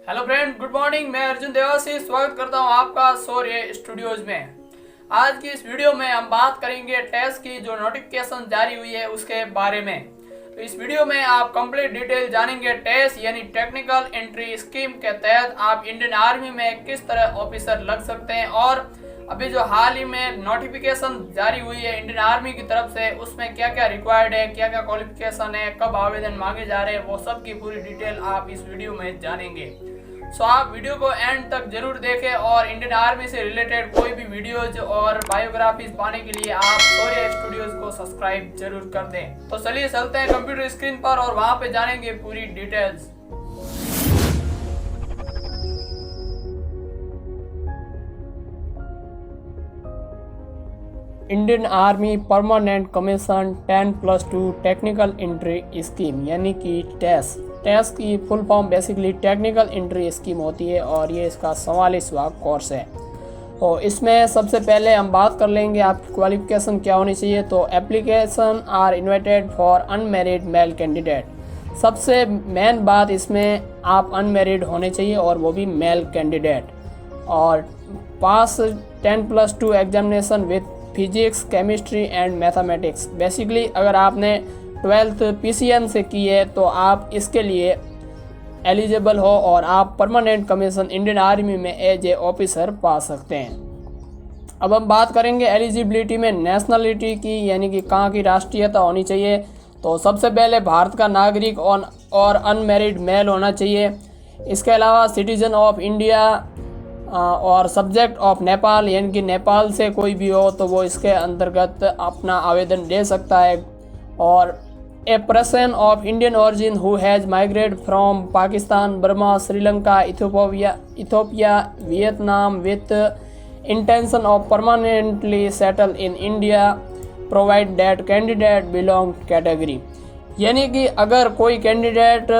Hello friend, good morning. मैं अर्जुन देवासी स्वागत करता हूं आपका शौर्य स्टूडियोज में। आज की इस वीडियो में हम बात करेंगे टेस्ट की जो नोटिफिकेशन जारी हुई है उसके बारे में। तो इस वीडियो में आप कंप्लीट डिटेल जानेंगे टेस्ट यानी टेक्निकल एंट्री स्कीम के तहत आप इंडियन आर्मी में किस तरह ऑफिसर लग सकते हैं और अभी जो हाल ही में नोटिफिकेशन जारी हुई है इंडियन आर्मी की तरफ से उसमें क्या क्या रिक्वायर्ड है, क्या क्या क्वालिफिकेशन है, कब आवेदन मांगे जा रहे हैं, वो सब की पूरी डिटेल आप इस वीडियो में जानेंगे। सो आप वीडियो को एंड तक जरूर देखें और इंडियन आर्मी से रिलेटेड कोई भी वीडियोज और बायोग्राफीज पाने के लिए आप शौर्य स्टूडियोज को सब्सक्राइब जरूर कर दें। तो चलिए चलते हैं कंप्यूटर स्क्रीन पर और वहां पे जानेंगे पूरी details. Indian army permanent commission 10+2 technical entry scheme यानी कि टेस्ट की full form basically technical entry scheme होती है और ये इसका 44वां कोर्स है। और इसमें सबसे पहले हम बात कर लेंगे आपकी क्वालिफिकेशन क्या होनी चाहिए। तो application are invited for unmarried male candidate. सबसे मेन बात इसमें आप अनमैरिड होने चाहिए और वो भी मेल कैंडिडेट, और पास 10+2 examination with physics, chemistry and mathematics. Basically अगर आपने 12th PCM से की है तो आप इसके लिए एलिजिबल हो और आप परमानेंट कमीशन इंडियन आर्मी में एज ए ऑफिसर पा सकते हैं। अब हम बात करेंगे एलिजिबिलिटी में नेशनलिटी की, यानी कि कहाँ की राष्ट्रीयता होनी चाहिए। तो सबसे पहले भारत का नागरिक और अनमैरिड मेल होना चाहिए। इसके अलावा सिटीजन ऑफ इंडिया और सब्जेक्ट ऑफ नेपाल, यानी कि नेपाल से कोई भी हो तो वो इसके अंतर्गत अपना आवेदन दे सकता है। और a person of Indian origin who has migrate from Pakistan, Burma, Sri Lanka, Ethiopia, Vietnam with intention of permanently settle in India provide that candidate belong category. यानी कि अगर कोई candidate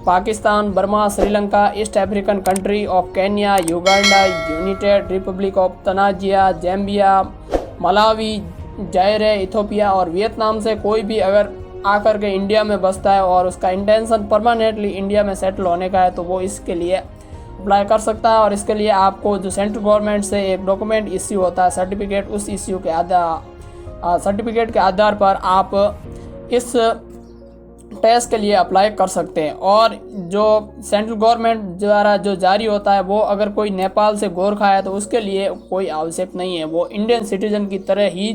Pakistan, Burma, Sri Lanka, east African country of Kenya, Uganda, United Republic of Tanzania, ज़ैम्बिया, Malawi, जायरे, Ethiopia और Vietnam से कोई भी अगर आकर के इंडिया में बसता है और उसका इंटेंशन परमानेंटली इंडिया में सेटल होने का है तो वो इसके लिए अप्लाई कर सकता है। और इसके लिए आपको जो सेंट्रल गवर्नमेंट से एक डॉक्यूमेंट इश्यू होता है, सर्टिफिकेट, उस इश्यू के सर्टिफिकेट के आधार पर आप इस टेस्ट के लिए अप्लाई कर सकते हैं। और जो सेंट्रल गवर्नमेंट द्वारा जो जारी होता है वो अगर कोई नेपाल से गोरखा है तो उसके लिए कोई आवश्यक नहीं है, वो इंडियन सिटीजन की तरह ही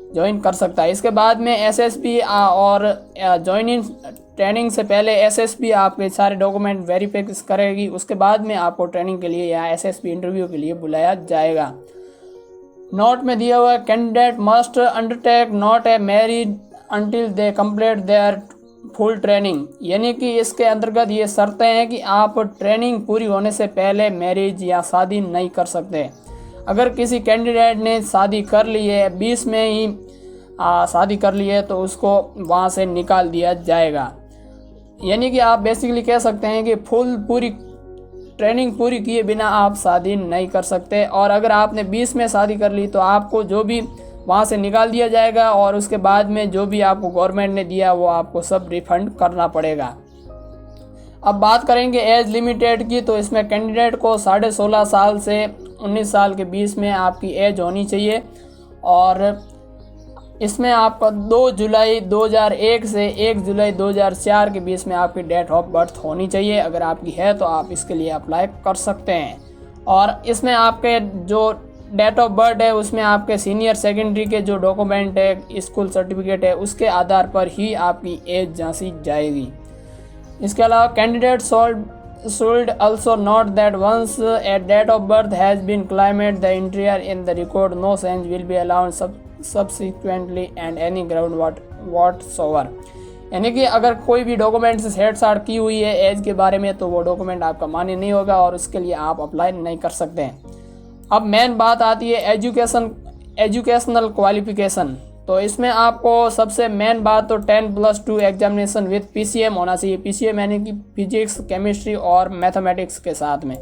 ज्वाइन कर सकता है। इसके बाद में SSB और ज्वाइनिंग ट्रेनिंग से पहले SSB आपके सारे डॉक्यूमेंट वेरीफाई करेगी। उसके बाद में आपको ट्रेनिंग के लिए या SSB इंटरव्यू के लिए बुलाया जाएगा। नोट में दिया हुआ candidate must undertake not a married until they complete their full training. यानी कि इसके अंतर्गत ये शर्तें हैं कि आप ट्रेनिंग पूरी होने से पहले मैरिज या शादी नहीं कर सकते। अगर किसी कैंडिडेट ने शादी कर ली है, 20 में ही शादी कर ली है, तो उसको वहाँ से निकाल दिया जाएगा। यानी कि आप बेसिकली कह सकते हैं कि पूरी ट्रेनिंग पूरी किए बिना आप शादी नहीं कर सकते। और अगर आपने 20 में शादी कर ली तो आपको जो भी वहाँ से निकाल दिया जाएगा और उसके बाद में जो भी आपको गवर्नमेंट ने दिया वो आपको सब रिफंड करना पड़ेगा। अब बात करेंगे एज लिमिटेड की। तो इसमें कैंडिडेट को 16.5 साल से 19 साल के बीच में आपकी एज होनी चाहिए। और इसमें आपका 2 जुलाई 2001 से 1 जुलाई 2004 के बीच में आपकी डेट ऑफ बर्थ होनी चाहिए। अगर आपकी है तो आप इसके लिए अप्लाई कर सकते हैं। और इसमें आपके जो डेट ऑफ बर्थ है उसमें आपके सीनियर सेकेंडरी के जो डॉक्यूमेंट है, स्कूल सर्टिफिकेट है, उसके आधार पर ही आपकी एज जांची जाएगी। इसके अलावा candidate should also note that once a date of birth has been claimed the entry in the record, no change will be allowed subsequently and any ground whatsoever। यानी कि अगर कोई भी डॉक्यूमेंट से छेड़छाड़ की हुई है एज के बारे में तो वो डॉक्यूमेंट आपका मान्य नहीं होगा और उसके लिए आप अप्लाई नहीं कर सकते हैं। अब मेन बात आती है एजुकेशनल क्वालिफिकेशन। तो इसमें आपको सबसे मेन बात तो 10+2 एग्जामिनेशन विथ PCM होना चाहिए। PCM यानी कि फिजिक्स, केमिस्ट्री और मैथमेटिक्स के साथ में,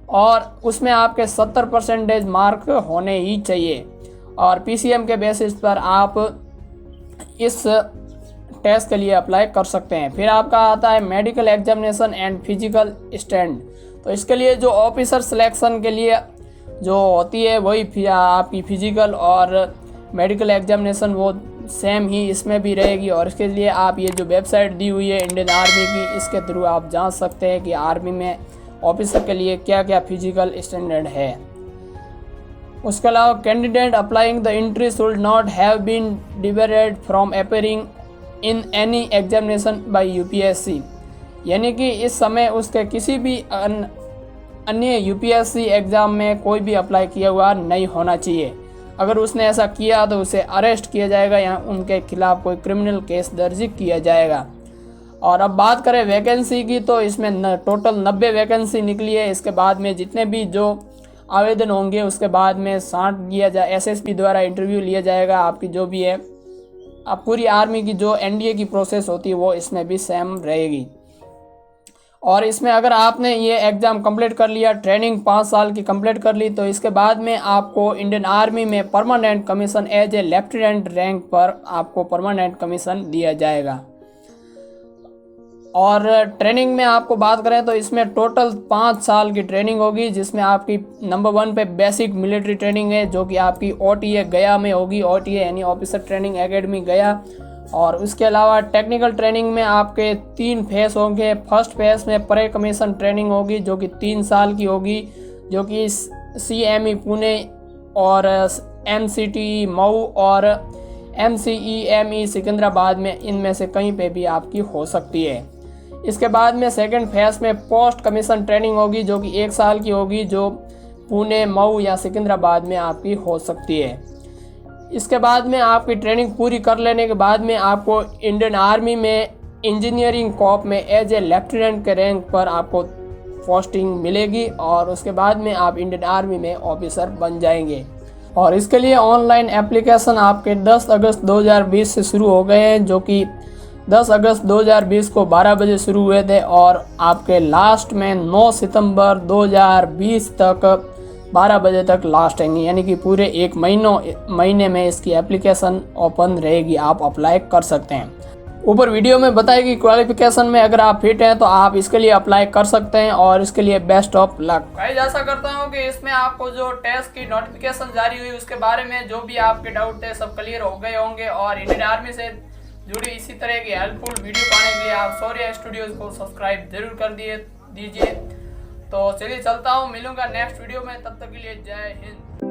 और उसमें आपके 70% मार्क होने ही चाहिए। और PCM के बेसिस पर आप इस टेस्ट के लिए अप्लाई कर सकते हैं। फिर आपका आता है medical examination and physical stand. तो इसके लिए जो ऑफिसर सिलेक्शन के लिए जो होती है वही आपकी फिजिकल और मेडिकल एग्जामिनेशन वो सेम ही इसमें भी रहेगी। और इसके लिए आप ये जो वेबसाइट दी हुई है इंडियन आर्मी की, इसके थ्रू आप जान सकते हैं कि आर्मी में ऑफिसर के लिए क्या क्या फिजिकल स्टैंडर्ड है। उसके अलावा candidate applying the entry should not have been debarred from appearing in any examination by UPSC, यानी कि इस समय उसके किसी भी अन्य यूपीएससी एग्ज़ाम में कोई भी अप्लाई किया हुआ नहीं होना चाहिए। अगर उसने ऐसा किया तो उसे अरेस्ट किया जाएगा या उनके खिलाफ कोई क्रिमिनल केस दर्ज किया जाएगा। और अब बात करें वैकेंसी की, तो इसमें टोटल 90 वैकेंसी निकली है। इसके बाद में जितने भी जो आवेदन होंगे उसके बाद में 60 लिया जाए, एसएसपी द्वारा इंटरव्यू लिया जाएगा आपकी जो भी है। अब पूरी आर्मी की जो एनडीए की प्रोसेस होती है वो इसमें भी सेम रहेगी। और इसमें अगर आपने ये एग्ज़ाम कंप्लीट कर लिया, ट्रेनिंग 5 साल की कंप्लीट कर ली, तो इसके बाद में आपको इंडियन आर्मी में permanent commission as a lieutenant rank पर आपको परमानेंट कमीशन दिया जाएगा। और ट्रेनिंग में आपको बात करें तो इसमें टोटल 5 साल की ट्रेनिंग होगी, जिसमें आपकी नंबर 1 पे बेसिक मिलिट्री ट्रेनिंग है जो कि आपकी ओटीए गया में होगी, ओटीए यानी ऑफिसर ट्रेनिंग एकेडमी गया। और उसके अलावा टेक्निकल ट्रेनिंग में आपके 3 फेस होंगे। फर्स्ट फेस में प्रे कमीशन ट्रेनिंग होगी जो कि 3 साल की होगी, जो कि CME पुणे और MCTE मऊ और MCEME सिकंदराबाद में इनमें से कहीं पे भी आपकी हो सकती है। इसके बाद में सेकंड फेस में पोस्ट कमीशन ट्रेनिंग होगी जो कि 1 साल की होगी, जो पुणे, मऊ या सिकंदराबाद में आपकी हो सकती है। इसके बाद में आपकी ट्रेनिंग पूरी कर लेने के बाद में आपको इंडियन आर्मी में इंजीनियरिंग कॉर्प में एज ए लेफ्टिनेंट के रैंक पर आपको पोस्टिंग मिलेगी और उसके बाद में आप इंडियन आर्मी में ऑफिसर बन जाएंगे। और इसके लिए ऑनलाइन एप्लीकेशन आपके 10 अगस्त 2020 से शुरू हो गए हैं, जो कि 10 अगस्त 2020 को 12 बजे शुरू हुए थे और आपके लास्ट में 9 सितंबर 2020 तक 12 बजे तक लास्ट रहेंगे, यानी कि पूरे 1 महीने में इसकी एप्लीकेशन ओपन रहेगी, आप अप्लाई कर सकते हैं। ऊपर वीडियो में बताएगी क्वालिफिकेशन में अगर आप फिट हैं तो आप इसके लिए अप्लाई कर सकते हैं और इसके लिए बेस्ट ऑफ लक। गाइस, आशा करता हूं कि इसमें आपको जो टेस्ट की नोटिफिकेशन जारी हुई उसके बारे में जो भी आपके डाउट थे सब क्लियर हो गए होंगे। और इंडियन आर्मी से जुड़ी इसी तरह की हेल्पफुल वीडियो पाने के लिए आप शौर्य स्टूडियोज को सब्सक्राइब जरूर कर दीजिए। तो चलिए चलता हूँ, मिलूंगा नेक्स्ट वीडियो में, तब तक के लिए जय हिंद।